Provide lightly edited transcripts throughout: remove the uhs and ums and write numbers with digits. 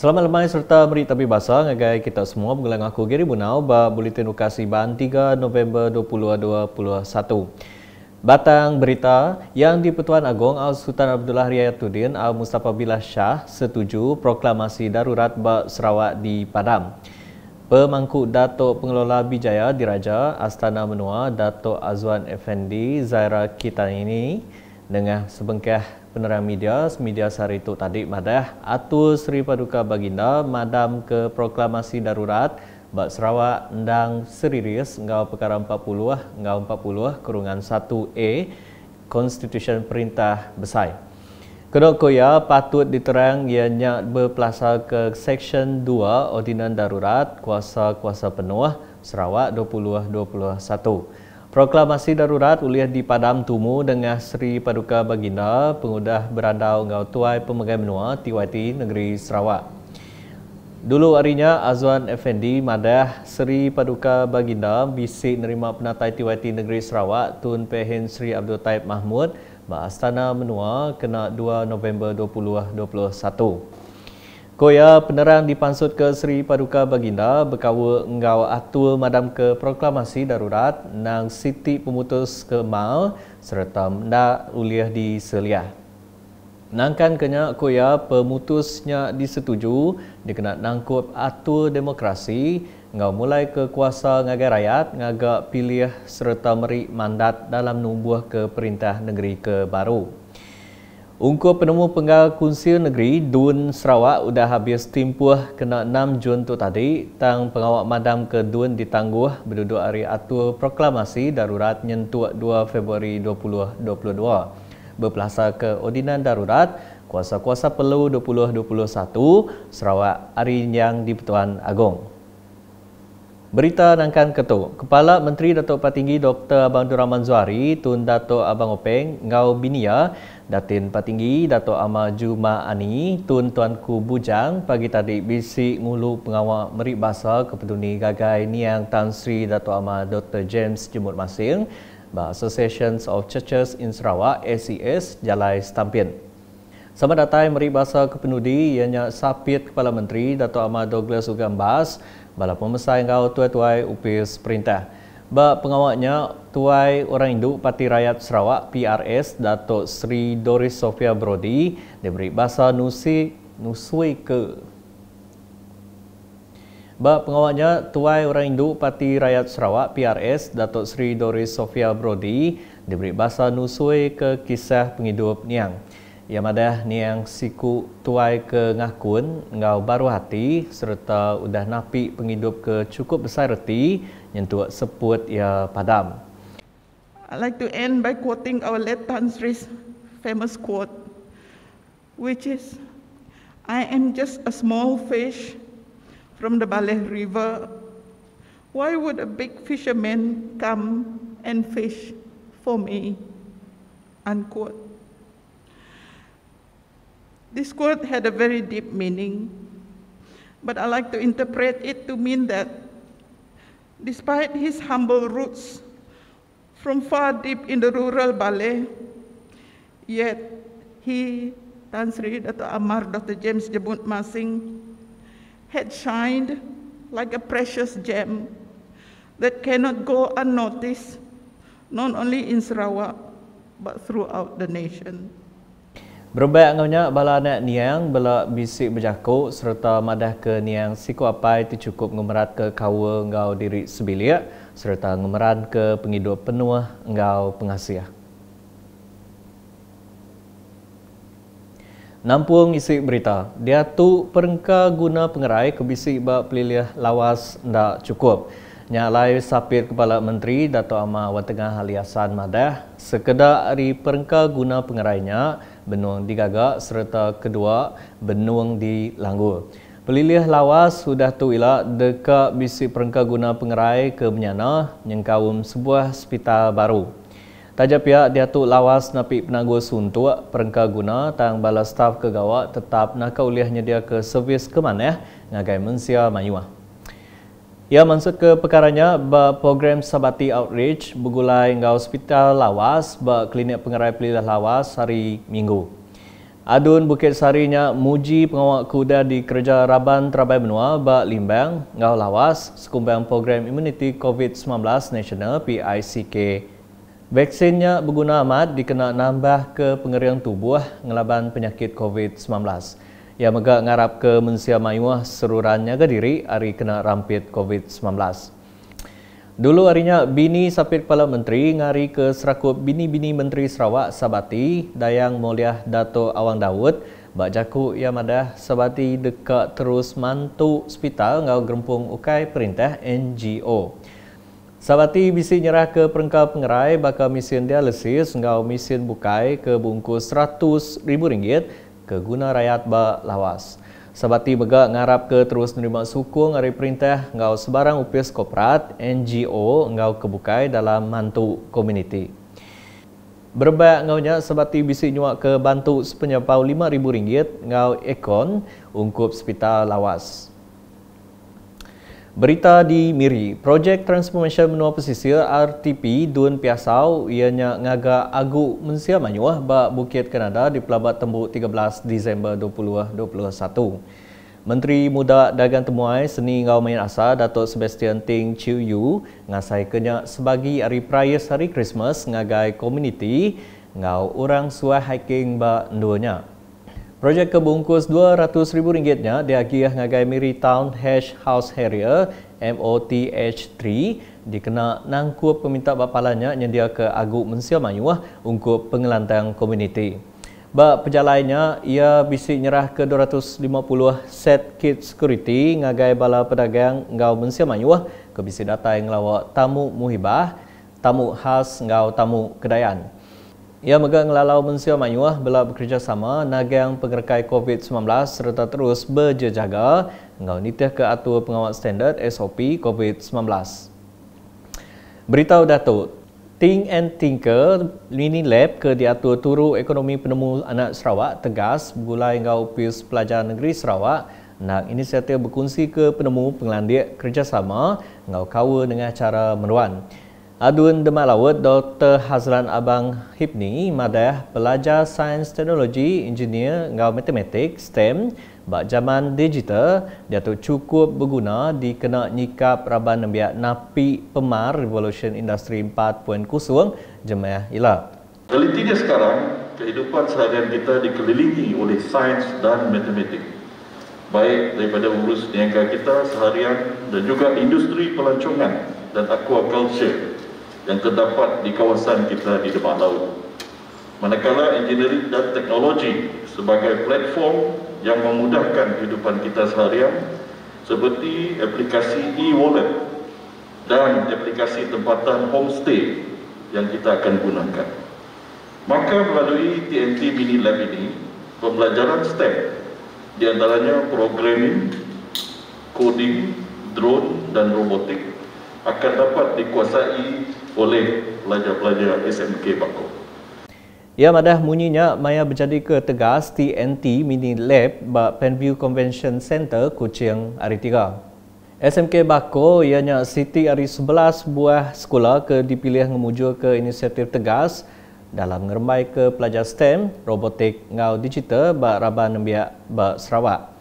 Selamat lemai serta beri tapi basah ngagai kita semua mengulang aku Giri Bunau ba Buletin Ukasi Ban 3 November 2021. Batang berita yang di-Pertuan Agong Al-Sultan Abdullah Riayatuddin Al-Mustafa Billah Shah setuju proklamasi darurat ba Sarawak di Padam. Pemangku Datuk Pengelola Bijaya Diraja Astana Menua Datuk Azwan Effendi Zaira Kitanini dengan sebengkah penerang media sehari itu tadi madah atur Seri Paduka Baginda madam ke proklamasi darurat bak Sarawak ndang serius ngau perkara 40/40/1A Konstitusi Perintah Besar. Kedua koya patut diterang ianya berpelasar ke Seksyen 2 Ordinan Darurat Kuasa-Kuasa Penuh Sarawak 2021. Proklamasi darurat uliah di Padam Tumu dengan Seri Paduka Baginda pengudah berandau ngau tuai pemegang benua TYT Negeri Sarawak. Dulu harinya Azwan Effendi madah Seri Paduka Baginda bisik nerima penatai TYT Negeri Sarawak Tun Pehin Seri Abdul Taib Mahmud ba Astana Menua kena 2 November 2021. Koya penerang dipansut ke Seri Paduka Baginda berkawa engau atur madam ke proklamasi darurat nang Siti Pemutus ke Mal serta ndak uliah di Seliah. Nangkan kenya koya pemutusnya disetuju dikena nangkup atur demokrasi ngau mulai ke kuasa ngagai rakyat ngagak pilih serta meri mandat dalam nubuh ke perintah negeri ke baru. Ungkup penemu penggal kunsil negeri Dun Sarawak udah habis timpuh kena 6 Jun tu tadi tang pengawak madam ke Dun ditangguh berduduk hari atur proklamasi darurat nyentuh 2 Februari 2022. Berpelasar ke Ordinan Darurat Kuasa-Kuasa Perlu 2021 Sarawak hari yang di-Pertuan Agong. Berita nangkan ketuk. Kepala Menteri Datuk Patinggi Dr. Abang Rahman Zuari Tun Datuk Abang Openg Ngau Binia Datin Patinggi Datuk Ahmad Juma Ani Tun Tuanku Bujang pagi tadi bisik ngulu pengawal merik bahasa kepeduni gagai Niang Tan Sri Datuk Ahmad Dr. James Jemut Masing ba Associations of Churches in Sarawak ACS Jalai Setampin. Sama datang merik bahasa kependudi ianya Sapit Kepala Menteri Datuk Ahmad Douglas Ugambas bala pemesai ngau tuai-tuai upis perintah. Ba pengawaknya tuai orang Hindu Parti Rakyat Sarawak PRS Datuk Sri Doris Sofia Brody diberi bahasa nusui ke. Ba pengawaknya tuai orang Hindu Parti Rakyat Sarawak PRS Datuk Sri Doris Sofia Brody diberi bahasa nusui ke kisah penghidup Niang. Ia madah Niang siku tuai ke ngakun ngau baru hati serta udah napi penghidup ke cukup besar reti nyentuh seput ia padam. I'd like to end by quoting our late Tan Sri's famous quote, which is, "I am just a small fish from the Baleh River. Why would a big fisherman come and fish for me?" Unquote. This quote had a very deep meaning, but I like to interpret it to mean that despite his humble roots from far deep in the rural Baleh, yet he, Tan Sri Dato' Amar Dr. James Jemut Masing, had shined like a precious gem that cannot go unnoticed, not only in Sarawak, but throughout the nation. Berbaik ngaunya bala anak Niang bala bisik berjakuk serta madah ke Niang siku apai tu cukup ngemerat ke kawa ngau diri sebilik serta ngemeran ke penghidup penuh ngau pengasiah. Nampung isi berita. Dia tu perengka guna pengerai ke bisik bak pelilih lawas ndak cukup. Nyalai Sapit Kepala Menteri Datuk Ahmad Wan Tengah Haliasan madah sekedar hari perengka guna pengerainya benuang digagak serta kedua benuang di Langgur. Pelilih lawas sudah tu ilak dekat bisik perengka guna pengerai ke Menyana nyengkawum sebuah hospital baru. Tajap pihak dia tu lawas napi penangguh suntuk perengka guna tang bala staf kegawak tetap nak uliah nyedia ke servis ke mana ngagai mensia mayuah. Ia maksud ke perkaranya ba program Sabati Outreach bergulai ngau hospital lawas ba klinik pengerai pelilih lawas hari Minggu. Adun Bukit Sarinya muji pengawal kuda di kerja Raban Terabai Benua bak limbang ngau lawas sekumbang program imuniti COVID-19 nasional PICK. Vaksinnya berguna amat dikena nambah ke pengerian tubuh ngelaban penyakit COVID-19. Ia megak ngarap ke Mensia Mayuah serurannya ke diri hari kena rampit COVID-19. Dulu harinya bini sapit Kepala Menteri ngari ke serakup bini-bini Menteri Sarawak Sabati Dayang Mulia Dato' Awang Daud bak jaku ia madah Sabati dekat terus mantu hospital ngau gerempung ukai perintah NGO. Sabati bisi nyerah ke perengkau pengerai bakal mesin dialisis ngau mesin bukai ke bungkus RM100,000 ke guna rakyat bak lawas. Sabati begak ngarap ke terus menerima sukung dari perintah ngau sebarang upis korporat NGO ngau kebukai dalam mantu komuniti. Berbaik ngaunya Sabati bisi nyuak ke bantu sepenyapau RM5,000 ngau ekon ungkup hospital lawas. Berita di Miri, projek transformation benua pesisir RTP Dun Piasau ianya ngaga agu Mensia Mayuah bak Bukit Kanada di Pelabat Tembuk 13 Disember 2021. Menteri Muda Dagang Temuai Seni Ngau Main Asa Datuk Sebastian Ting Chiu Yu ngasai kenyak sebagi hari peraya hari Christmas ngagai komuniti ngau orang suai hiking bak nduanya. Projek kebungkus RM200,000-nya diagih ngagai Miri Town Hash House Harrier MOTH3 dikena nangkup peminta bapalannya nyedia ke Agu Mensia Mayuah ungkup pengelantang komuniti. Bak pejalannya ia bisi nyerah ke 250 set kit security ngagai bala pedagang ngau Mensia Mayuah ke bisi data yang lawak tamu muhibah, tamu khas ngau tamu kedayan. Ia megak ngelalau Mensia Mayuah bela bekerjasama nagang pengerekai COVID-19 serta terus berjaga ngau nitih ke atur pengawal standard SOP COVID-19. Beritahu Datuk, Think and Tinker Mini Lab ke diatur turu ekonomi penemu anak Sarawak tegas bergulai ngau upis pelajar negeri Sarawak nak inisiatif berkongsi ke penemu pengelandik kerjasama ngau kawa dengan cara meruan. Adun Demak Laut Dr. Hazlan Abang Hipni madah pelajar sains teknologi, engineer ngau matematik STEM bak zaman digital dia tu cukup berguna dikena nyikap Raban Nembiak napi pemar revolution industri 4.0 jemaah ila. Realitinya sekarang kehidupan seharian kita dikelilingi oleh sains dan matematik. Baik daripada urus niaga kita seharian dan juga industri pelancongan dan aquaculture yang terdapat di kawasan kita di Demak Laut. Manakala engineering dan teknologi sebagai platform yang memudahkan kehidupan kita seharian seperti aplikasi e-wallet dan aplikasi tempatan homestay yang kita akan gunakan. Maka melalui TNT Mini Lab ini, pembelajaran STEM di antaranya programming, coding, drone dan robotik akan dapat dikuasai oleh pelajar-pelajar SMK Bako. Ia madah munyinya maya berjadi ke tegas TNT Mini Lab bak Penview Convention Center Kuching hari 3. SMK Bako ianya Siti hari 11 buah sekolah ke dipilih memuju ke inisiatif tegas dalam ngerembai ke pelajar STEM, robotik ngau digital bak Raban Nembiak bak Sarawak.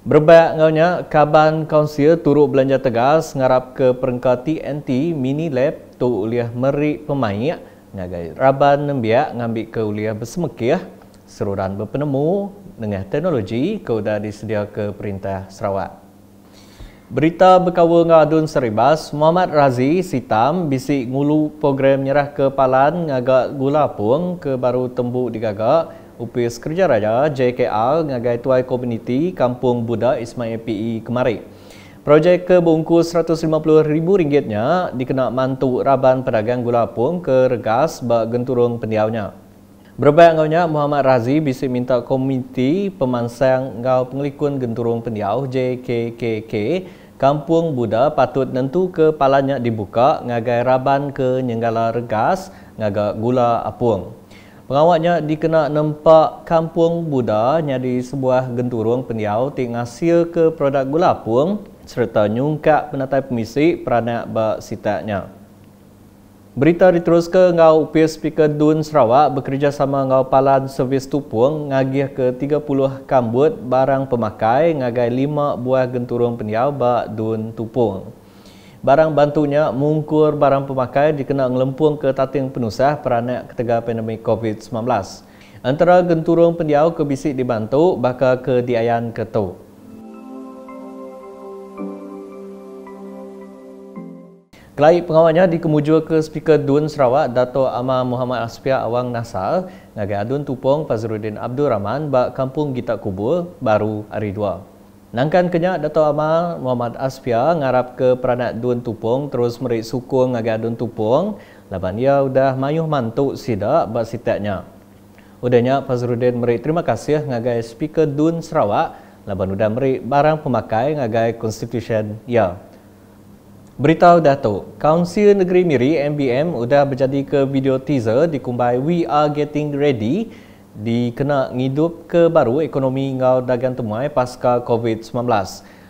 Berbaik ngaunya, Kaban Kaunsil turut belanja tegas ngarap ke perengkat TNT Mini Lab tu uliah merik pemain ngagai Raban Nembiak ngambil ke uliah bersemekih seruran berpenemu dengan teknologi ke udah disedia ke Perintah Sarawak. Berita berkawa ngadun Seribas, Muhammad Razi Sitam bisi ngulu program nyerah ke Palan ngagak Gulapung ke baru tembuk digagak Upis Kerja Raja JKR ngagai tuai komuniti Kampung Budak Ismail PE kemari. Projek ke bungkus RM150,000-nya dikena mantu Raban Pedagang Gulapung ke regas bak genturung pendiaunya. Berbaik ngaunya Muhammad Razi bisi minta komuniti pemansang ngau pengelikun genturung pendiau JKKK Kampung Budak patut nentu ke palanya dibuka ngagai Raban ke Nyenggala regas ngagak gula apung. Pengawaknya dikena nempak Kampung Budak nyadi sebuah genturung pendiau tik ngasil ke produk gula apung serta nyungkak penatai pemisi peranak bak sitaknya. Berita diteruskan ngau UPS Speaker Dun Sarawak bekerjasama ngau Palan Servis Tupung ngagih ke 30 kambut barang pemakai ngagai 5 buah genturung pendiau bak Dun Tupung. Barang bantunya mungkur barang pemakai dikena ngelempung ke tating penusah peranak ketega pandemik COVID-19. Antara genturung pendiau ke bisik dibantu bakal ke diayan ke tu. Kelai pengawalnya dikemuju ke Speaker Dun Sarawak Dato' Amar Muhammad Asfiah Awang Nasar ngagai Adun Tupung Fazruddin Abdul Rahman bak Kampung Gitak Kubur baru hari 2. Nangkan kenyak Dato' Amar Muhammad Asfiah ngarap ke peranak Dun Tupung terus merik sukung ngagai Adun Tupung laban ia udah mayuh mantuk sidak bak sitaknya. Udahnya Fazruddin merik terima kasih ngagai Speaker Dun Sarawak laban udah merik barang pemakai ngagai Constitution ya. Beritahu Datuk, Kaunsil Negeri Miri MBM sudah berjadi ke video teaser dikumbai We Are Getting Ready dikena ngidup ke baru ekonomi ngau dagang temuai pasca COVID-19.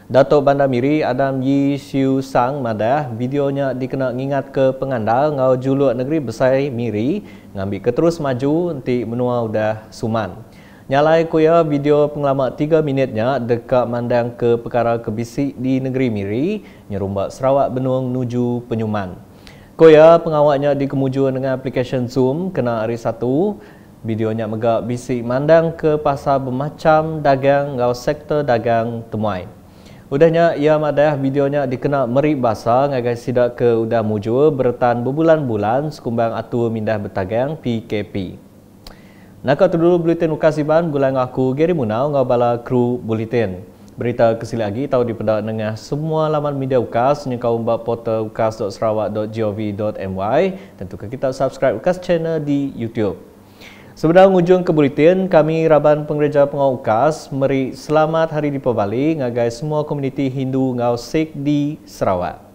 Datuk Bandar Miri Adam Yi Siu Sang madah videonya dikena ngingat ke pengandal ngau juluk negeri besar Miri ngambil ke terus maju nanti menua udah suman. Nyalai kuya video pengalaman 3 minitnya dekat mandang ke perkara kebisik di negeri Miri, nyerumbak Sarawak Benung nuju Penyuman. Kuya pengawaknya dikemuju dengan aplikasi Zoom kena hari 1. Videonya megak bisik mandang ke pasar bermacam dagang ngau sektor dagang temuai. Udahnya ia madah videonya dikena merik basah ngagai sidak ke udah mujur bertahan berbulan-bulan sekumbang atur mindah bertagang PKP. Nak tu dulu Buletin Ukasiban bulan aku Gary Munau ngau bala kru Buletin. Berita kesili lagi tahu dipendak dengan semua laman media Ukas ni kau umbak portal ukas.sarawak.gov.my. Tentu kita subscribe Ukas channel di YouTube. Sebelum ujung ke Buletin, kami Raban Pengereja Pengau Ukas meri selamat Hari Deepavali ngagai semua komuniti Hindu ngau Sikh di Sarawak.